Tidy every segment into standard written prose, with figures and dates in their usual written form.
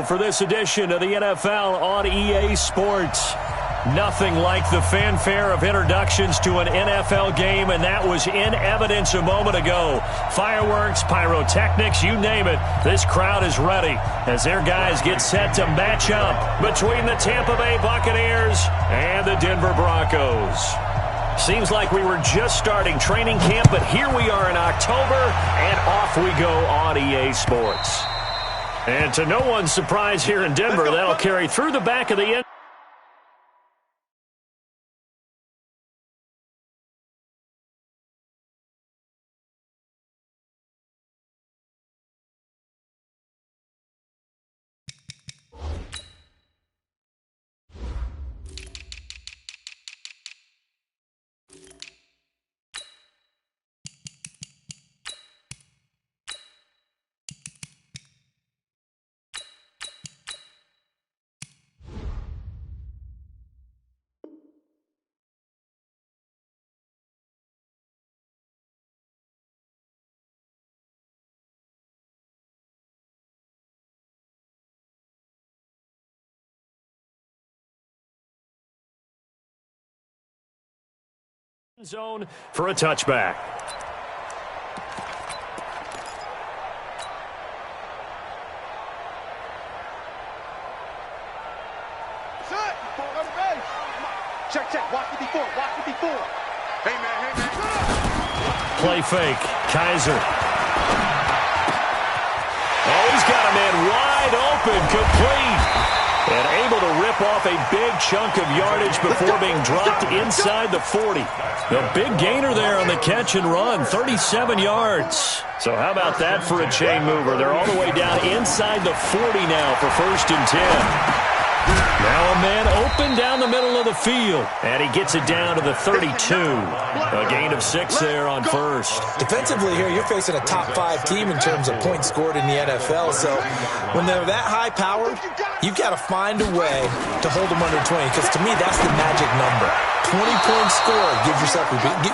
For this edition of the NFL on EA Sports. Nothing like the fanfare of introductions to an NFL game, and that was in evidence a moment ago. Fireworks, pyrotechnics, you name it. This crowd is ready as their guys get set to match up between the Tampa Bay Buccaneers and the Denver Broncos. Seems like we were just starting training camp, but here we are in October, and off we go on EA Sports. And to no one's surprise here in Denver, that'll carry through the back of the end. Zone for a touchback. Check. Watch it before. Hey, man. Play fake. Kaiser. Oh, he's got a man wide open. Complete. And able to rip off a big chunk of yardage before being dropped inside the 40. The big gainer there on the catch and run, 37 yards. So how about that for a chain mover? They're all the way down inside the 40 now for 1st and 10. Now a man open down the middle of the field. And he gets it down to the 32. A gain of 6 there on first. Defensively here, you're facing a top 5 team in terms of points scored in the NFL. So when they're that high-powered, you've got to find a way to hold them under 20. Because to me, that's the magic number. 20-point score,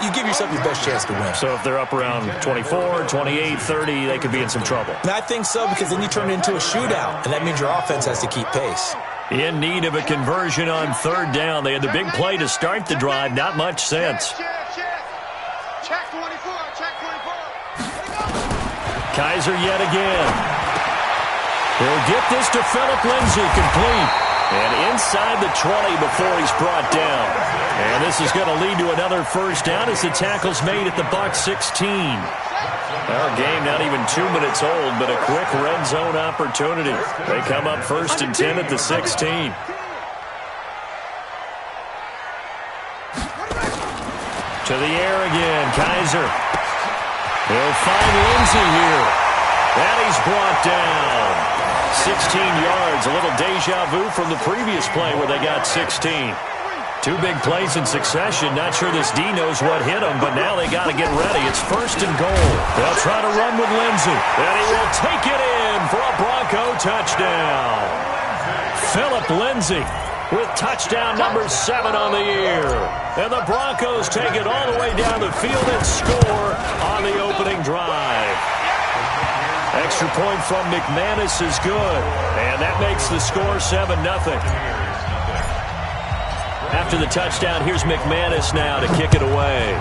you give yourself your best chance to win. So if they're up around 24, 28, 30, they could be in some trouble. And I think so, because then you turn it into a shootout, and that means your offense has to keep pace. In need of a conversion on 3rd down. They had the big play to start the drive. Not much sense. Check 24. Kaiser yet again. He'll get this to Philip Lindsay, complete. And inside the 20 before he's brought down. And this is going to lead to another 1st down as the tackle's made at the Bucs 16. Our game not even 2 minutes old, but a quick red zone opportunity. They come up 1st and 10 at the 16. To the air again, Kaiser. He'll find Lindsay here. And he's brought down. 16 yards, a little deja vu from the previous play where they got 16. 2 big plays in succession. Not sure this D knows what hit them, but now they got to get ready. It's 1st and goal. They'll try to run with Lindsay. And he will take it in for a Bronco touchdown. Philip Lindsay with touchdown number 7 on the year. And the Broncos take it all the way down the field and score on the opening drive. Extra point from McManus is good. And that makes the score 7-0. After the touchdown, here's McManus now to kick it away.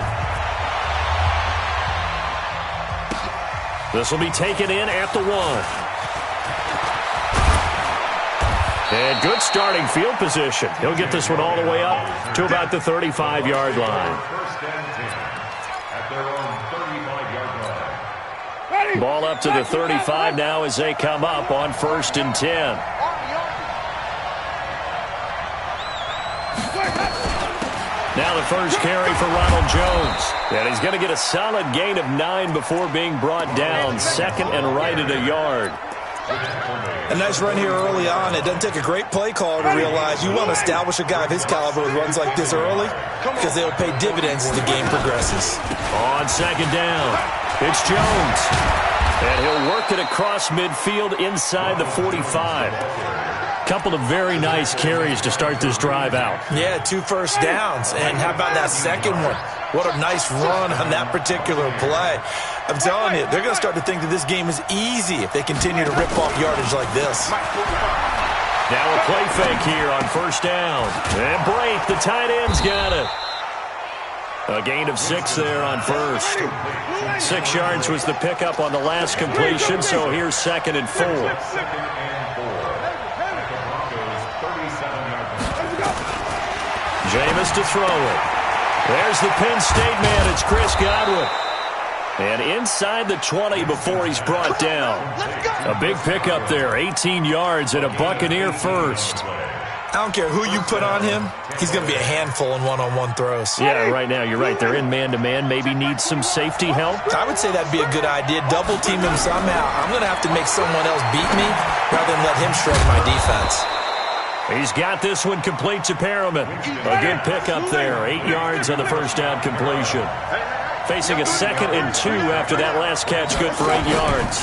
This will be taken in at the 1. And good starting field position. He'll get this one all the way up to about the 35-yard line. Ball up to the 35 now as they come up on 1st and 10. Now the first carry for Ronald Jones. And he's going to get a solid gain of 9 before being brought down. 2nd and right at a yard. A nice run here early on. It doesn't take a great play caller to realize you want to establish a guy of his caliber with runs like this early because they'll pay dividends as the game progresses. On 2nd down, it's Jones. And he'll work it across midfield inside the 45. Couple of very nice carries to start this drive out. Yeah, 2 first downs. And how about that second one? What a nice run on that particular play. I'm telling you, they're going to start to think that this game is easy if they continue to rip off yardage like this. Now a play fake here on first down. And Brate, the tight end's got it. A gain of 6 there on first. 6 yards was the pickup on the last completion, so here's 2nd and 4. Jameis to throw it. There's the Penn State man. It's Chris Godwin. And inside the 20 before he's brought down. A big pickup there. 18 yards and a Buccaneer first. I don't care who you put on him. He's going to be a handful in one-on-one throws. Yeah, right now, you're right. They're in man-to-man. Maybe need some safety help. I would say that'd be a good idea. Double team him somehow. I'm going to have to make someone else beat me rather than let him shred my defense. He's got this one complete to Perriman. A good pickup there. 8 yards on the first down completion. Facing a 2nd and 2 after that last catch, good for 8 yards.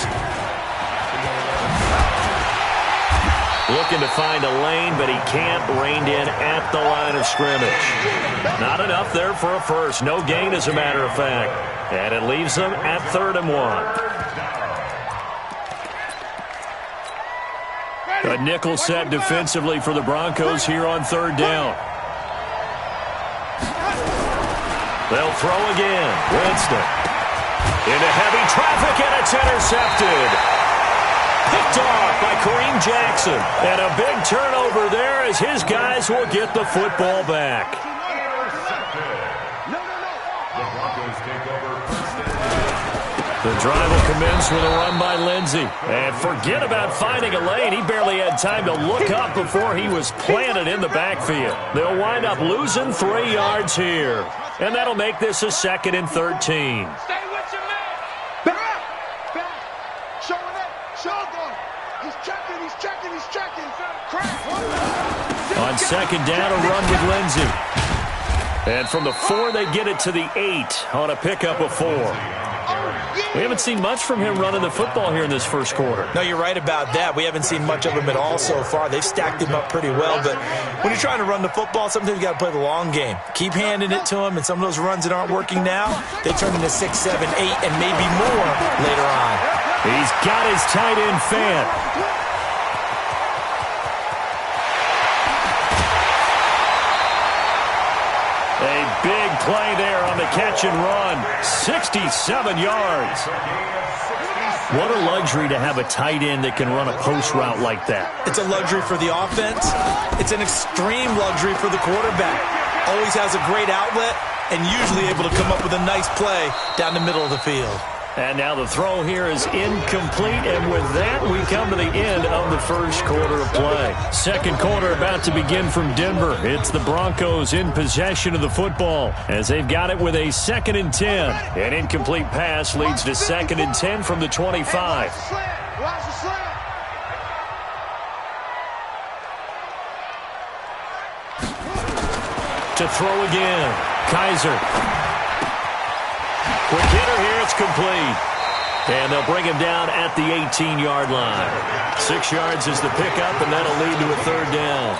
Looking to find a lane, but he can't. Reined in at the line of scrimmage. Not enough there for a first. No gain, as a matter of fact. And it leaves them at 3rd and 1. A nickel set defensively for the Broncos here on 3rd down. They'll throw again. Winston. Into heavy traffic, and it's intercepted. Picked off by Kareem Jackson. And a big turnover there as his guys will get the football back. The drive will commence with a run by Lindsey. And forget about finding a lane. He barely had time to look up before he was planted in the backfield. They'll wind up losing 3 yards here. And that'll make this a 2nd and 13. Stay with your man. Back. Showing it. Showing. He's checking. Crack. On 2nd down, a run with Lindsey. And from the 4, they get it to the 8 on a pickup of 4. We haven't seen much from him running the football here in this first quarter. No, you're right about that. We haven't seen much of him at all so far. They've stacked him up pretty well, but when you're trying to run the football, sometimes you got to play the long game. Keep handing it to him, and some of those runs that aren't working now, they turn into 6, 7, 8, and maybe more later on. He's got his tight end fan. A big play there on the catch and run. 67 yards. What a luxury to have a tight end that can run a post route like that. It's a luxury for the offense. It's an extreme luxury for the quarterback. Always has a great outlet and usually able to come up with a nice play down the middle of the field. And now the throw here is incomplete, and with that, we come to the end of the first quarter of play. Second quarter about to begin from Denver. It's the Broncos in possession of the football as they've got it with a 2nd and 10. An incomplete pass leads to 2nd and 10 from the 25. To throw again. Kaiser. Quick hitter here, it's complete. And they'll bring him down at the 18-yard line. 6 yards is the pickup, and that'll lead to a 3rd down.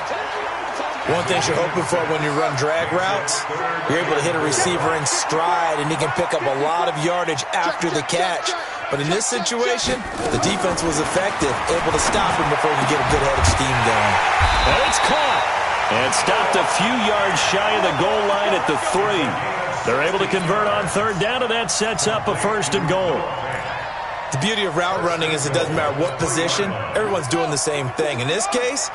One thing you're hoping for when you run drag routes, you're able to hit a receiver in stride, and he can pick up a lot of yardage after the catch. But in this situation, the defense was effective, able to stop him before he could get a good head of steam going. And it's caught. And stopped a few yards shy of the goal line at the 3. They're able to convert on 3rd down, and that sets up a 1st and goal. The beauty of route running is it doesn't matter what position, everyone's doing the same thing. In this case,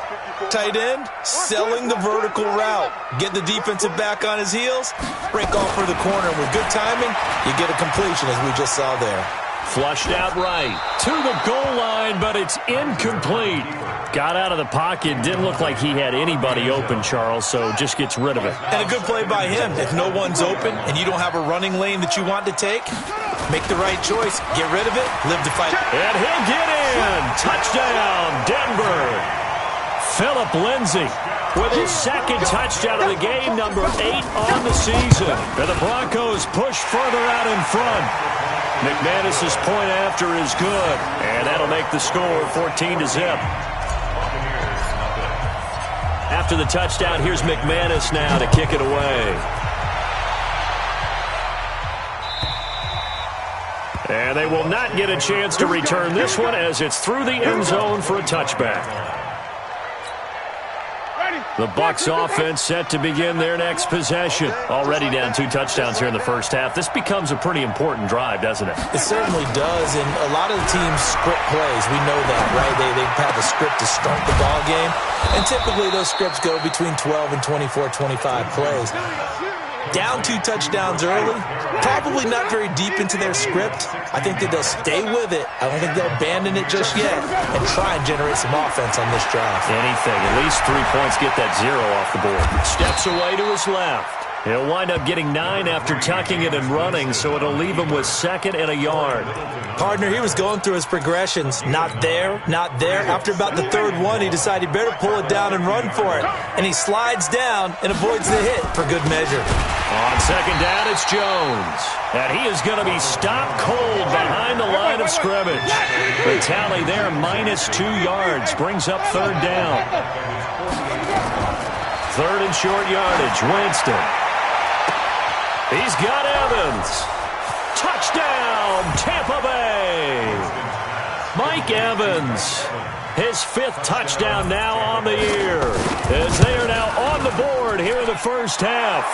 tight end, selling the vertical route. Get the defensive back on his heels, break off for the corner, and with good timing, you get a completion as we just saw there. Flushed out right to the goal line, but it's incomplete. Got out of the pocket. Didn't look like he had anybody open, Charles, so just gets rid of it. And a good play by him. If no one's open and you don't have a running lane that you want to take, make the right choice. Get rid of it. Live to fight. And he'll get in. Touchdown, Denver. Phillip Lindsay with his 2nd touchdown of the game, number 8 on the season. And the Broncos push further out in front. McManus's point after is good, and that'll make the score 14-0. After the touchdown, here's McManus now to kick it away. And they will not get a chance to return this one as it's through the end zone for a touchback. The Bucs offense set to begin their next possession. Already down 2 touchdowns here in the first half. This becomes a pretty important drive, doesn't it? It certainly does, and a lot of the teams script plays. We know that, right? They have a script to start the ball game, and typically those scripts go between 12 and 24, 25 plays. Down 2 touchdowns early, probably not very deep into their script. I think that they'll stay with it. I don't think they'll abandon it just yet and try and generate some offense on this drive. Anything. At least 3 points, get that 0 off the board. Steps away to his left. He'll wind up getting 9 after tucking it and running, so it'll leave him with 2nd and a yard. Partner, he was going through his progressions. Not there, not there. After about the 3rd one, he decided he better pull it down and run for it. And he slides down and avoids the hit for good measure. On 2nd down, it's Jones. And he is going to be stopped cold behind the line of scrimmage. The tally there, minus 2 yards, brings up 3rd down. 3rd and short yardage, Winston. He's got Evans. Touchdown, Tampa Bay. Mike Evans, his 5th touchdown now on the year, as they are now on the board here in the first half.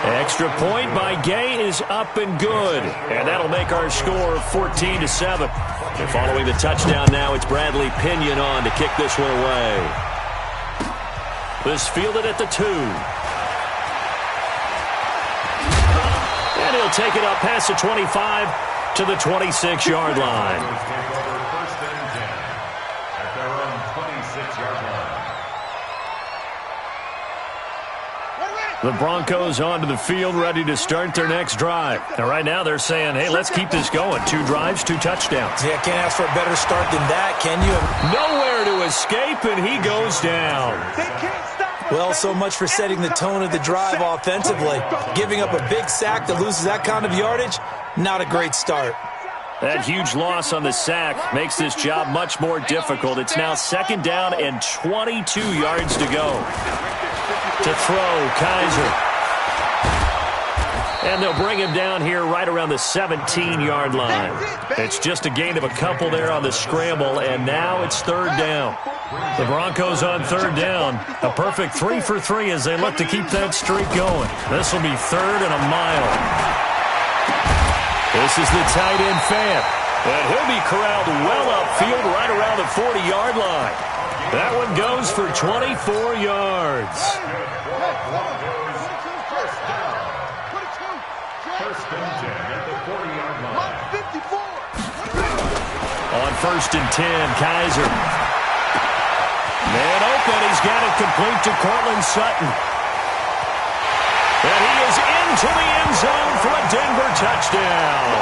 Extra point by Gay is up and good, and that'll make our score 14-7. And following the touchdown now, it's Bradley Pinion on to kick this one away. This fielded at the 2. And he'll take it up past the 25 to the 26-yard line. The Broncos onto the field, ready to start their next drive. And right now they're saying, hey, let's keep this going. 2 drives, 2 touchdowns. Yeah, can't ask for a better start than that, can you? Nowhere to escape, and he goes down. Well, so much for setting the tone of the drive offensively. Giving up a big sack that loses that kind of yardage, not a great start. That huge loss on the sack makes this job much more difficult. It's now 2nd down and 22 yards to go. To throw, Kaiser. And they'll bring him down here right around the 17-yard line. It's just a gain of a couple there on the scramble, and now it's 3rd down. The Broncos on 3rd down. A perfect 3 for 3 as they look to keep that streak going. This will be 3rd and a mile. This is the tight end Fant. And he'll be corralled well upfield right around the 40-yard line. That one goes for 24 yards. On 1st and 10, Kaiser. Man open, he's got it complete to Cortland Sutton. And he is into the end zone for a Denver touchdown.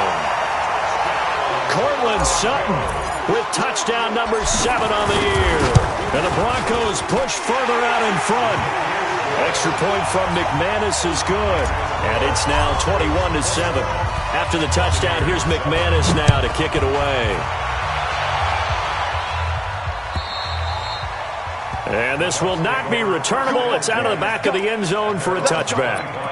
Cortland Sutton with touchdown number 7 on the year. And the Broncos push further out in front. Extra point from McManus is good. And it's now 21-7. After the touchdown, here's McManus now to kick it away. And this will not be returnable. It's out of the back of the end zone for a touchback.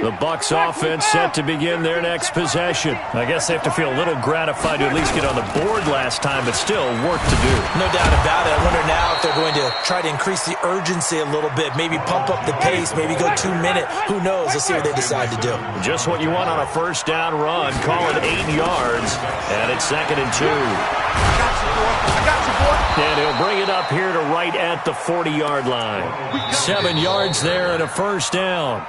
The Bucs offense set to begin their next possession. I guess they have to feel a little gratified to at least get on the board last time, but still work to do. No doubt about it. I wonder now if they're going to try to increase the urgency a little bit, maybe pump up the pace, maybe go 2-minute. Who knows? Let's see what they decide to do. Just what you want on a 1st down run. Call it 8 yards, and it's 2nd and 2. I got you, boy. And he'll bring it up here to right at the 40-yard line. 7 yards there and a 1st down.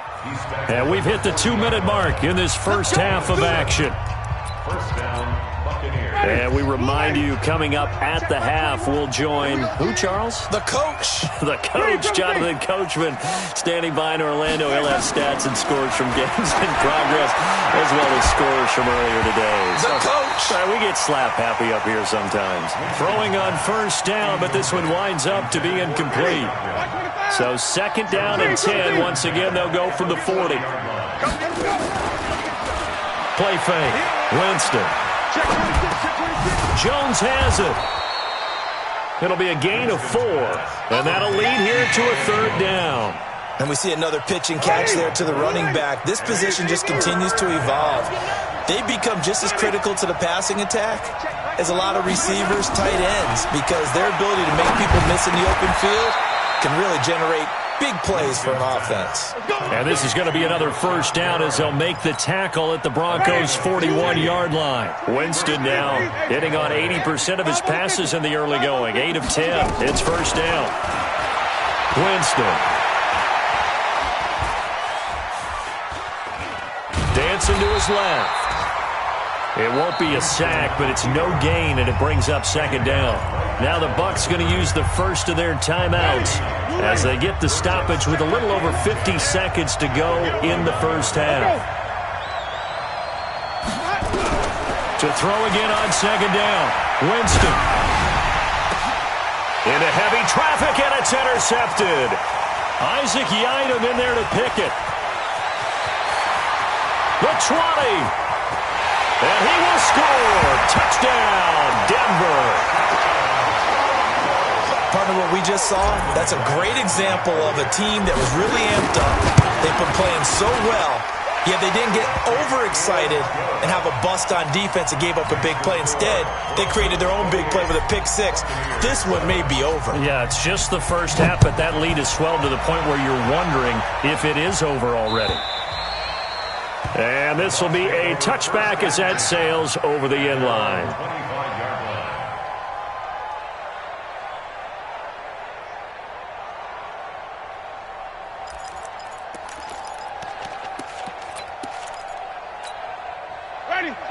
And we've hit the 2-minute mark in this first half of action. And we remind you, coming up at the half, we'll join who, Charles? The coach. The coach, Jonathan Coachman, standing by in Orlando. He'll have stats and scores from games in progress, as well as scores from earlier today. The coach. We get slap happy up here sometimes. Throwing on 1st down, but this one winds up to be incomplete. So 2nd down and 10. Once again, they'll go from the 40. Play fake. Winston. Jones has it. It'll be a gain of 4, and that'll lead here to a 3rd down. And we see another pitch and catch there to the running back. This position just continues to evolve. They become just as critical to the passing attack as a lot of receivers, tight ends, because their ability to make people miss in the open field can really generate big plays for an offense. And this is going to be another 1st down as they'll make the tackle at the Broncos' 41-yard line. Winston now hitting on 80% of his passes in the early going. 8 of 10. It's 1st down. Winston. Dancing to his left. It won't be a sack, but it's no gain, and it brings up 2nd down. Now the Bucs going to use the first of their timeouts as they get the stoppage with a little over 50 seconds to go in the 1st half. To throw again on 2nd down. Winston. Into heavy traffic, and it's intercepted. Isaac Yiadom in there to pick it. The 20. And he will score. Touchdown, Denver. Partner, what we just saw, that's a great example of a team that was really amped up. They've been playing so well, yet they didn't get overexcited and have a bust on defense and gave up a big play. Instead, they created their own big play with a pick 6. This one may be over. Yeah, it's just the 1st half, but that lead has swelled to the point where you're wondering if it is over already. And this will be a touchback as that sails over the end line.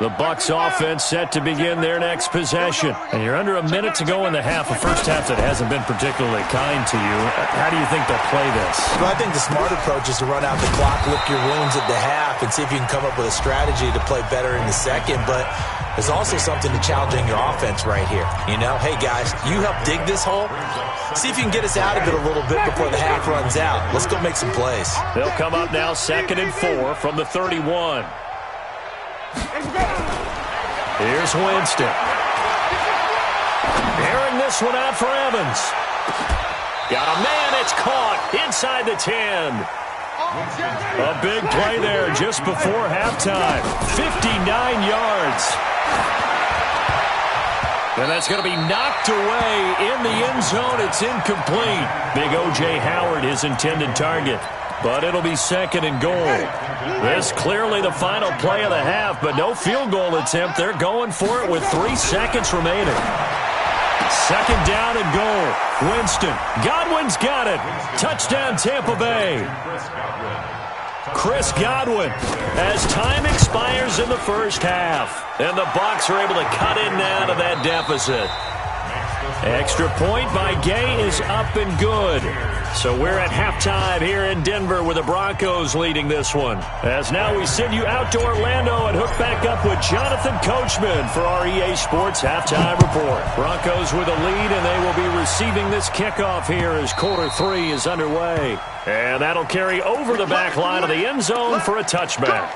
The Bucs offense set to begin their next possession. And you're under a minute to go in the half, a 1st half that hasn't been particularly kind to you. How do you think they'll play this? Well, I think the smart approach is to run out the clock, lick your wounds at the half, and see if you can come up with a strategy to play better in the second. But there's also something to challenging your offense right here. You know, hey, guys, you help dig this hole. See if you can get us out of it a little bit before the half runs out. Let's go make some plays. They'll come up now 2nd and 4 from the 31. Here's Winston. Airing this one out for Evans. Got a man, it's caught inside the 10. A big play there just before halftime. 59 yards. And that's going to be knocked away in the end zone. It's incomplete. Big O.J. Howard, his intended target. But it'll be 2nd and goal. This clearly the final play of the half, but no field goal attempt. They're going for it with 3 seconds remaining. 2nd down and goal. Winston. Godwin's got it. Touchdown, Tampa Bay. Chris Godwin as time expires in the 1st half. And the Bucs are able to cut in now to that deficit. Extra point by Gay is up and good. So we're at halftime here in Denver with the Broncos leading this one. As now we send you out to Orlando and hook back up with Jonathan Coachman for our EA Sports Halftime Report. Broncos with a lead, and they will be receiving this kickoff here as quarter 3 is underway. And that'll carry over the back line of the end zone for a touchback.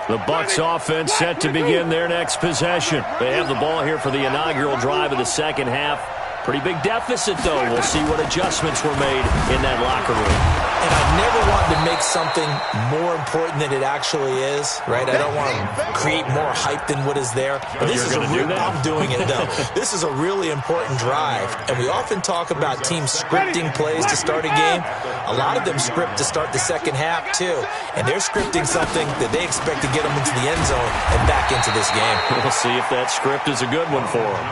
The Bucs offense set to begin their next possession. They have the ball here for the inaugural drive of the 2nd half. Pretty big deficit, though. We'll see what adjustments were made in that locker room. And I never wanted to make something more important than it actually is, right? I don't want to create more hype than what is there. But this is I'm doing it, though. This is a really important drive. And we often talk about teams scripting plays to start a game. A lot of them script to start the 2nd half, too. And they're scripting something that they expect to get them into the end zone and back into this game. We'll see if that script is a good one for them.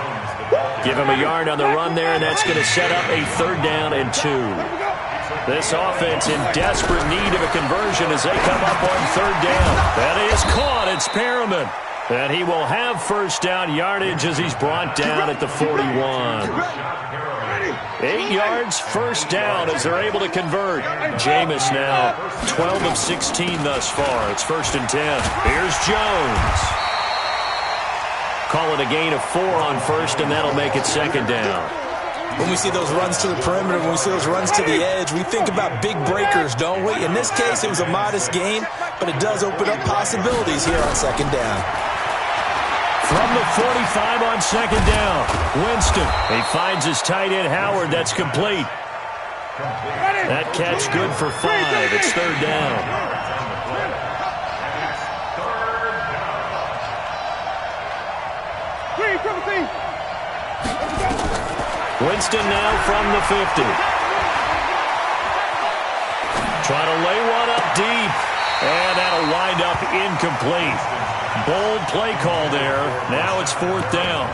Give him a yard on the run there, and that's going to set up a 3rd down and 2. This offense in desperate need of a conversion as they come up on 3rd down. That is caught. It's Perriman. And he will have 1st down yardage as he's brought down at the 41. 8 yards, 1st down as they're able to convert. Jameis now 12 of 16 thus far. It's 1st and 10. Here's Jones. Call it a gain of 4 on 1st, and that'll make it 2nd down. When we see those runs to the perimeter, when we see those runs to the edge, we think about big breakers, don't we? In this case, it was a modest gain, but it does open up possibilities here on second down. From the 45 on second down, Winston. He finds his tight end, Howard. That's complete. That catch good for 5. It's third down. Winston now from the 50. Trying to lay one up deep. And that'll wind up incomplete. Bold play call there. Now it's fourth down.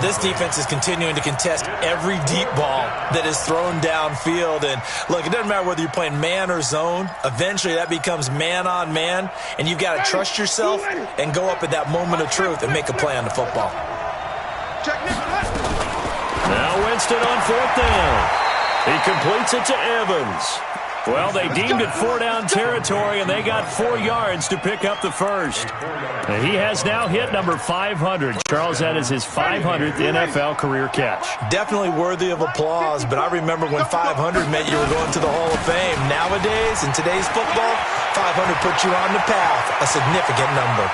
This defense is continuing to contest every deep ball that is thrown downfield. And look, it doesn't matter whether you're playing man or zone. Eventually that becomes man on man. And you've got to trust yourself and go up at that moment of truth and make a play on the football. Now Winston on fourth down. He completes it to Evans. Well, they deemed it 4-down territory, and they got 4 yards to pick up the first. And he has now hit number 500. Charles, that is his 500th NFL career catch. Definitely worthy of applause, but I remember when 500 meant you were going to the Hall of Fame. Nowadays, in today's football, 500 puts you on the path, a significant number.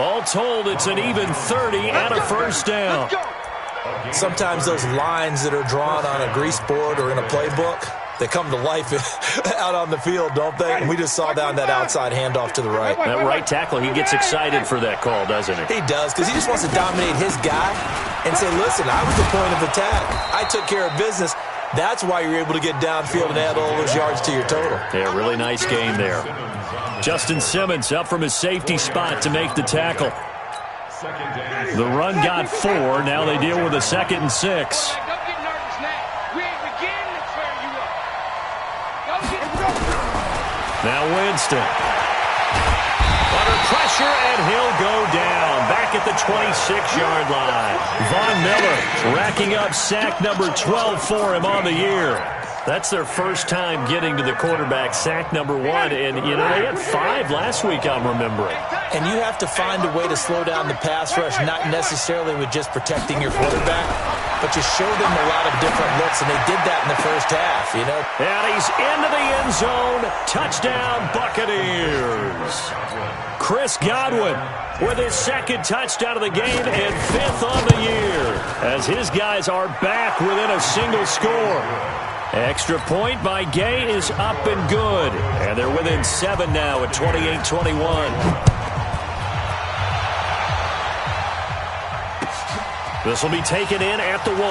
All told, it's an even 30 and a first down. Sometimes those lines that are drawn on a grease board or in a playbook, they come to life out on the field, don't they? And we just saw down that outside handoff to the right. That right tackle, he gets excited for that call, doesn't he? He does, because he just wants to dominate his guy and say, listen, I was the point of attack. I took care of business. That's why you're able to get downfield and add all those yards to your total. Yeah, really nice game there. Justin Simmons up from his safety spot to make the tackle. The run got 4. Now they deal with a 2nd and 6. Now Winston. Under pressure, and he'll go down. Back at the 26-yard line. Von Miller racking up sack number 12 for him on the year. That's their first time getting to the quarterback, sack number 1. And, you know, they had 5 last week, I'm remembering. And you have to find a way to slow down the pass rush, not necessarily with just protecting your quarterback, but you show them a lot of different looks, and they did that in the first half, you know. And he's into the end zone. Touchdown, Buccaneers. Chris Godwin with his 2nd touchdown of the game and 5th on the year, as his guys are back within a single score. Extra point by Gay is up and good. And they're within 7 now at 28-21. This will be taken in at the 1.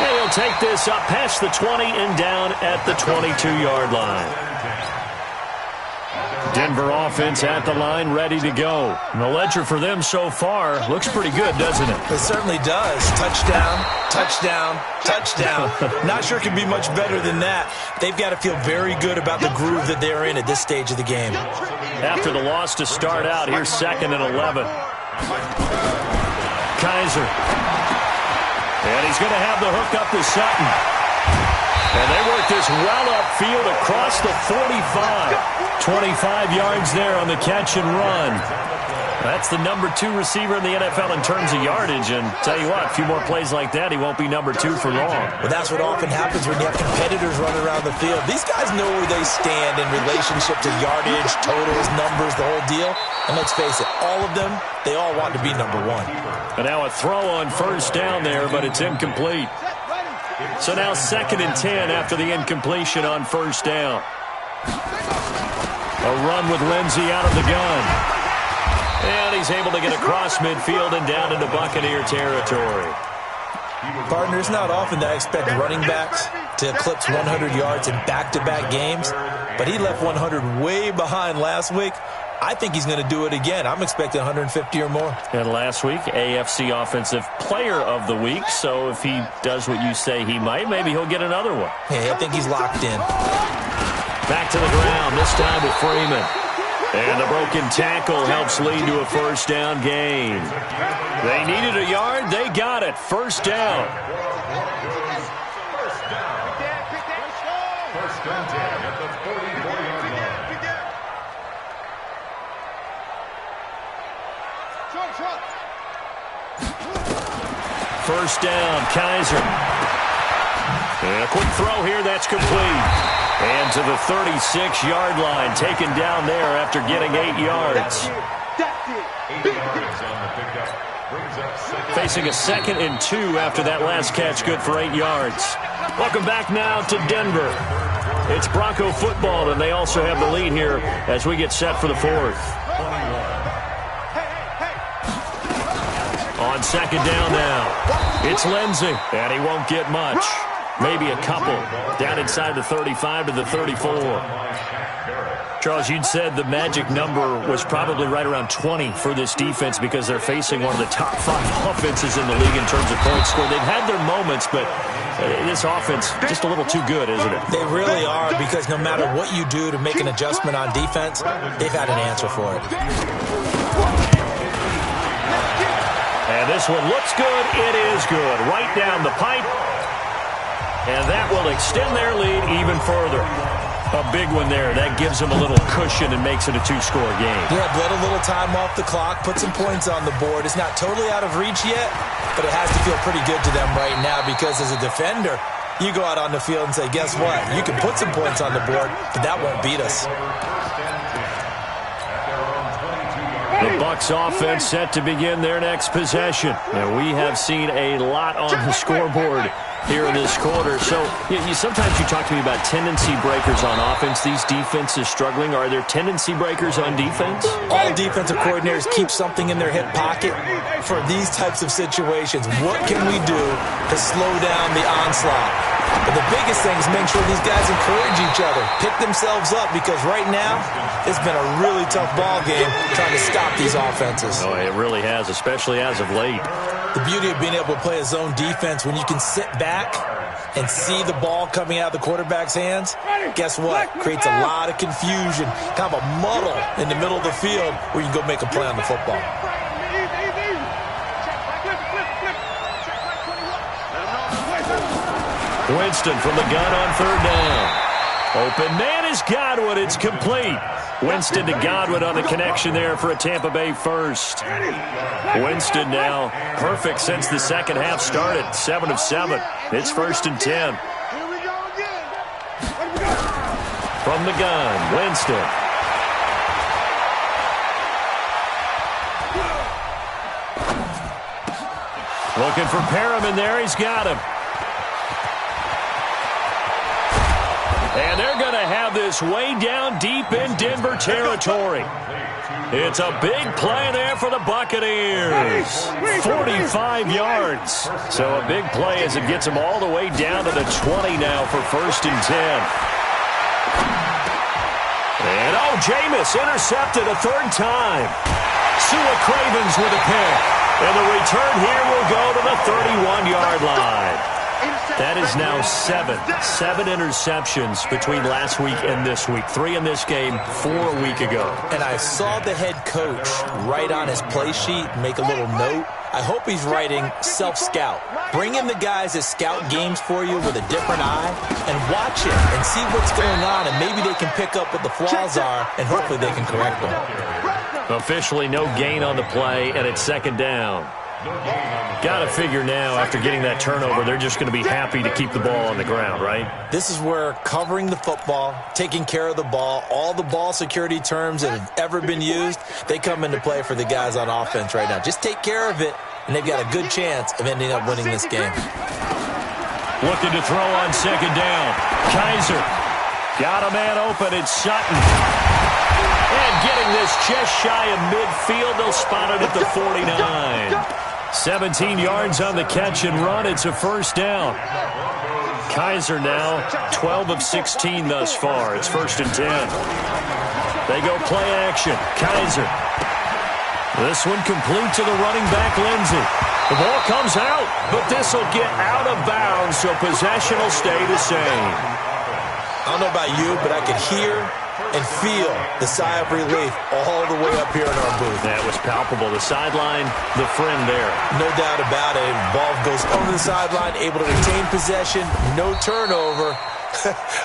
And he'll take this up past the 20 and down at the 22-yard line. Denver offense at the line, ready to go. And the ledger for them so far looks pretty good, doesn't it? It certainly does. Touchdown, touchdown, touchdown. Not sure it can be much better than that. They've got to feel very good about the groove that they're in at this stage of the game. After the loss to start out, here's 2nd and 11. Kaiser. And he's going to have the hook up to Sutton. And they work this well upfield across the 45. 25 yards there on the catch and run. That's the number 2 receiver in the NFL in terms of yardage. And tell you what, a few more plays like that, he won't be number 2 for long. Well, that's what often happens when you have competitors running around the field. These guys know where they stand in relationship to yardage, totals, numbers, the whole deal. And let's face it, all of them, they all want to be number 1. And now a throw on first down there, but it's incomplete. So now 2nd and 10 after the incompletion on first down. A run with Lindsey out of the gun. And he's able to get across midfield and down into Buccaneer territory. Partner, it's not often that I expect running backs to eclipse 100 yards in back-to-back games, but he left 100 way behind last week. I think he's going to do it again. I'm expecting 150 or more. And last week, AFC Offensive Player of the Week. So if he does what you say he might, maybe he'll get another one. Yeah, I think he's locked in. Back to the ground, this time with Freeman. And the broken tackle helps lead to a first down gain. They needed a yard. They got it. First down. First down 10 at the 44-yard line. First down, Kaiser. And a quick throw here, that's complete. And to the 36-yard line, taken down there after getting 8 yards. Facing a 2nd and 2 after that last catch, good for 8 yards. Welcome back now to Denver. It's Bronco football, and they also have the lead here as we get set for the 4th. On 2nd down now, it's Lindsey, and he won't get much. Maybe a couple. Down inside the 35 to the 34. Charles, you'd said the magic number was probably right around 20 for this defense because they're facing one of the top 5 offenses in the league in terms of points scored. They've had their moments, but this offense just a little too good, isn't it? They really are, because no matter what you do to make an adjustment on defense, they've had an answer for it. And this one looks good. It is good. Right down the pipe. And that will extend their lead even further. A big one there. That gives them a little cushion and makes it a 2-score game. Yeah, let a little time off the clock, put some points on the board. It's not totally out of reach yet, but it has to feel pretty good to them right now, because as a defender, you go out on the field and say, guess what? You can put some points on the board, but that won't beat us. The Bucs offense set to begin their next possession. And we have seen a lot on the scoreboard here in this quarter. So sometimes you talk to me about tendency breakers on offense. These defenses struggling. Are there tendency breakers on defense? All defensive coordinators keep something in their hip pocket for these types of situations. What can we do to slow down the onslaught? But the biggest thing is make sure these guys encourage each other, pick themselves up, because right now it's been a really tough ball game trying to stop these offenses. Oh, it really has, especially as of late. The beauty of being able to play a zone defense, when you can sit back and see the ball coming out of the quarterback's hands, guess what? Creates a lot of confusion, kind of a muddle in the middle of the field where you can go make a play on the football. Winston from the gun on 3rd down. Open man is Godwin. It's complete. Winston to Godwin on the connection there for a Tampa Bay first. Winston now perfect since the second half started. 7 of 7. It's 1st and 10. From the gun, Winston. Looking for Perriman there. He's got him. And they're going to have this way down deep in Denver territory. It's a big play there for the Buccaneers. 45 yards. So a big play as it gets them all the way down to the 20 now for 1st and 10. And, Jameis intercepted a 3rd time. Sua Cravens with a pick. And the return here will go to the 31-yard line. That is now 7 interceptions between last week and this week. 3 in this game, 4 a week ago. And I saw the head coach write on his play sheet, make a little note. I hope he's writing self-scout. Bring in the guys that scout games for you with a different eye and watch it and see what's going on, and maybe they can pick up what the flaws are, and hopefully they can correct them. Officially no gain on the play, and it's 2nd down. Got to figure now, after getting that turnover, they're just going to be happy to keep the ball on the ground, right? This is where covering the football, taking care of the ball, all the ball security terms that have ever been used, they come into play for the guys on offense right now. Just take care of it, and they've got a good chance of ending up winning this game. Looking to throw on 2nd down. Kaiser got a man open. It's Sutton. And getting this just shy of midfield, they'll spot it at the 49. 17 yards on the catch and run. It's a 1st down. Kaiser now 12 of 16 thus far. It's 1st and 10. They go play action. Kaiser. This one complete to the running back, Lindsey. The ball comes out, but this will get out of bounds, so possession will stay the same. I don't know about you, but I could hear and feel the sigh of relief all the way up here in our booth. That was palpable. The sideline, the friend there. No doubt about it. Ball goes over the sideline, able to retain possession, no turnover.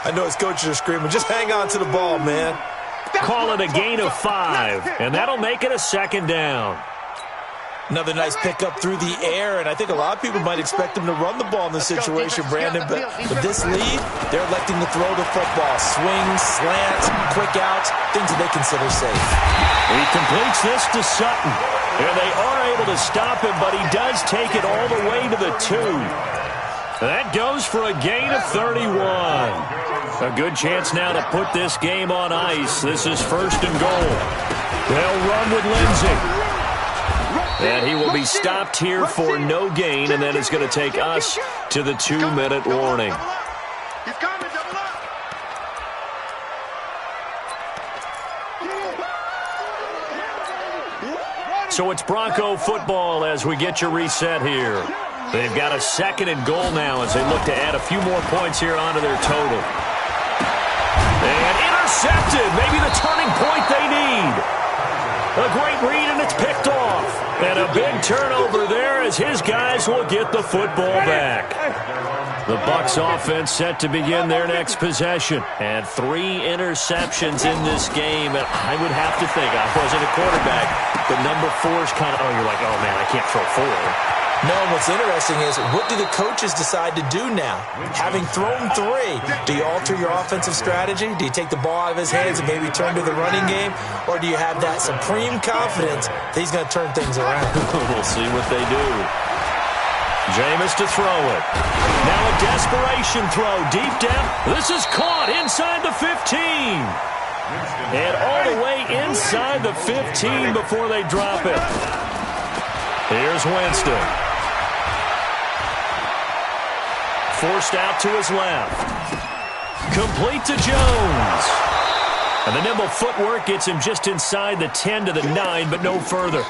I know his coaches are screaming, just hang on to the ball, man. Call it a gain of 5, and that'll make it a 2nd down. Another nice pickup through the air, and I think a lot of people might expect him to run the ball in this situation, Brandon, but with this lead, they're electing to throw the football. Swings, slants, quick outs, things that they consider safe. He completes this to Sutton, and they are able to stop him, but he does take it all the way to the 2. That goes for a gain of 31. A good chance now to put this game on ice. This is 1st and goal. They'll run with Lindsey. And he will be stopped here for no gain, and then it's going to take us to the 2-minute warning. So it's Bronco football as we get your reset here. They've got a 2nd and goal now as they look to add a few more points here onto their total. And intercepted, maybe the turning point they need. A great read, and it's picked off. And a big turnover there as his guys will get the football back. The Bucs offense set to begin their next possession. And 3 interceptions in this game. And I would have to think, I wasn't a quarterback, but number 4 is kind of, you're like, oh, man, I can't throw 4. No, what's interesting is, what do the coaches decide to do now? Having thrown 3, do you alter your offensive strategy? Do you take the ball out of his hands and maybe turn to the running game? Or do you have that supreme confidence that he's going to turn things around? We'll see what they do. Jameis to throw it. Now a desperation throw deep down. This is caught inside the 15. And all the way inside the 15 before they drop it. Here's Winston. Forced out to his left. Complete to Jones. And the nimble footwork gets him just inside the 10 to the 9, but no further.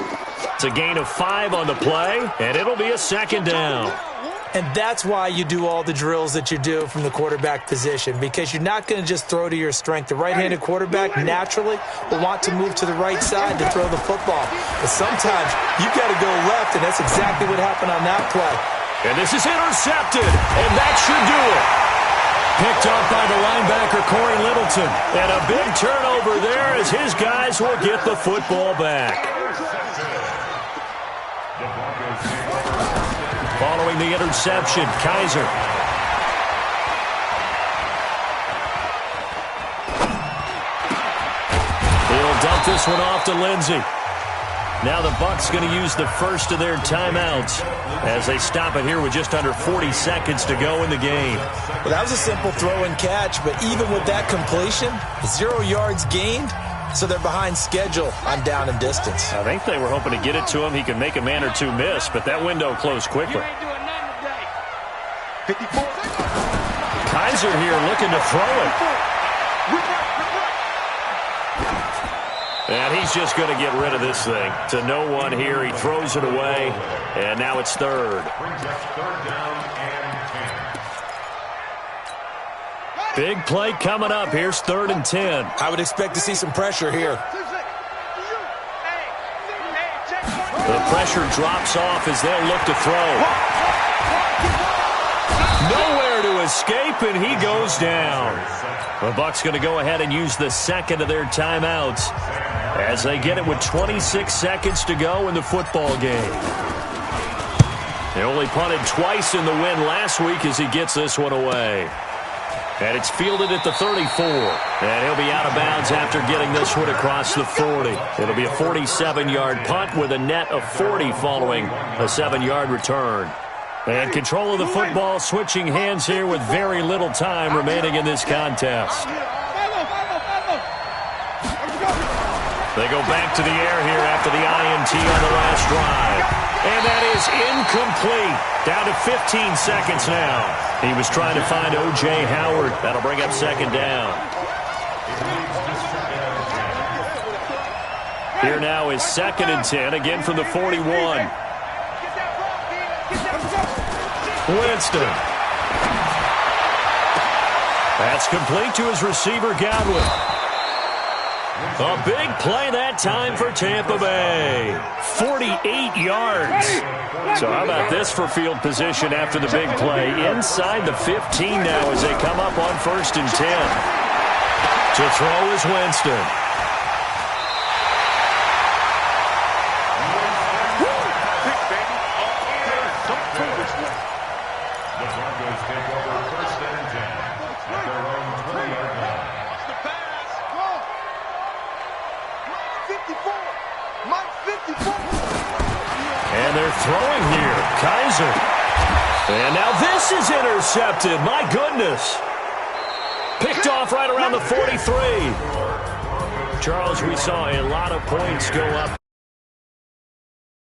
It's a gain of 5 on the play, and it'll be a 2nd down. And that's why you do all the drills that you do from the quarterback position, because you're not going to just throw to your strength. The right-handed quarterback naturally will want to move to the right side to throw the football. But sometimes you've got to go left, and that's exactly what happened on that play. And this is intercepted, and that should do it. Picked up by the linebacker, Corey Littleton. And a big turnover there as his guys will get the football back. Following the interception, Kaiser. He'll dump this one off to Lindsey. Now the Bucs going to use the first of their timeouts as they stop it here with just under 40 seconds to go in the game. Well, that was a simple throw and catch, but even with that completion, 0 yards gained, so they're behind schedule on down and distance. I think they were hoping to get it to him. He could make a man or two miss, but that window closed quickly. 54. Kaiser here looking to throw it. And he's just going to get rid of this thing. To no one here. He throws it away. And now it's 3rd. Big play coming up. Here's 3rd and 10. I would expect to see some pressure here. The pressure drops off as they'll look to throw. Nowhere to escape, and he goes down. The Bucs going to go ahead and use the 2nd of their timeouts as they get it with 26 seconds to go in the football game. They only punted twice in the win last week as he gets this one away. And it's fielded at the 34. And he'll be out of bounds after getting this one across the 40. It'll be a 47-yard punt with a net of 40 following a 7-yard return. And control of the football switching hands here with very little time remaining in this contest. They go back to the air here after the INT on the last drive. And that is incomplete. Down to 15 seconds now. He was trying to find O.J. Howard. That'll bring up 2nd down. Here now is 2nd and 10, again from the 41. Winston. That's complete to his receiver, Godwin. A big play that time for Tampa Bay. 48 yards. So how about this for field position after the big play? Inside the 15 now as they come up on 1st and 10. To throw is Winston. And they're throwing here. Kaiser. And now this is intercepted. My goodness. Picked off right around the 43. Charles, we saw a lot of points go up